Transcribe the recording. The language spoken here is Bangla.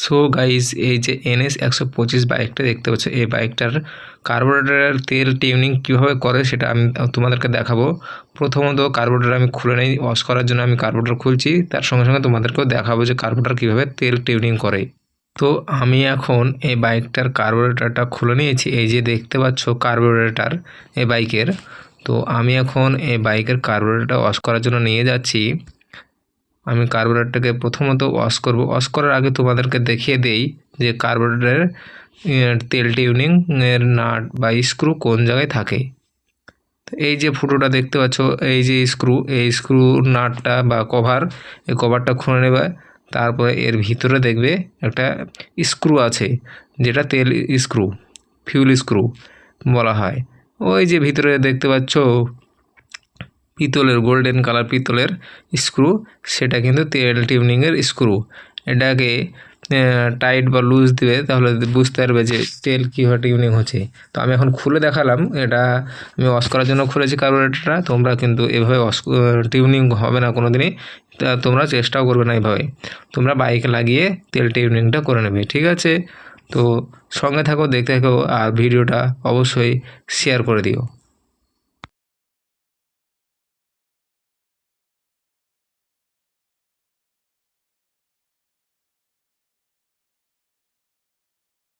সো গাইস, এই যে NS 125 বাইকটা দেখতে পাচ্ছ, এই বাইকটার কার্বোরেটরের তেল টিউনিং কীভাবে করে সেটা আমি তোমাদেরকে দেখাবো। প্রথমত কার্বোরেটর আমি খুলে নেই, ওয়াশ করার জন্য আমি কার্বোরেটর খুলছি, তার সঙ্গে সঙ্গে তোমাদেরকেও দেখাবো যে কার্বোরেটর কীভাবে তেল টিউনিং করে। তো আমি এখন এই বাইকটার কার্বোরেটরটা খুলে নিয়েছি, এই যে দেখতে পাচ্ছ কার্বোরেটর এই বাইকের। তো আমি এখন এই বাইকের কার্বোরেটরটা ওয়াশ করার জন্য নিয়ে যাচ্ছি। আমি কার্বোরেটরটাকে প্রথমত ওয়াশ করব। ওয়াশ করার আগে তোমাদেরকে দেখিয়ে দেই যে কার্বোরেটরের তেল টিউনিং এর নাট বা স্ক্রু কোন জায়গায় থাকে। তো এই যে ফুটোটা দেখতে পাচ্ছ, এই যে স্ক্রু, এই স্ক্রু নাটটা বা কভার, এই কভারটা খুলে নেবে। তারপরে এর ভিতরে দেখবে একটা স্ক্রু আছে, যেটা তেল স্ক্রু, ফিউল স্ক্রু বলা হয়। ওই যে ভিতরে দেখতে পাচ্ছ পিতলের, গোল্ডেন কালার পিতলের স্ক্রু, সেটা কিন্তু তেল টিউনিংয়ের স্ক্রু। এটাকে টাইট বা লুজ দিবে, তাহলে বুঝতে পারবে যে তেল কীভাবে টিউনিং হচ্ছে। তো আমি এখন খুলে দেখালাম, এটা আমি ওয়াশ করার জন্য খুলেছি কার্বোরেটরটা। তোমরা কিন্তু এভাবে টিউনিং হবে না কোনো দিনই, তা তোমরা চেষ্টাও করবে না এভাবে। তোমরা বাইকে লাগিয়ে তেল টিউনিংটা করে নেবে, ঠিক আছে? তো সঙ্গে থাকো, দেখতে থাকো, আর ভিডিওটা অবশ্যই শেয়ার করে দিও।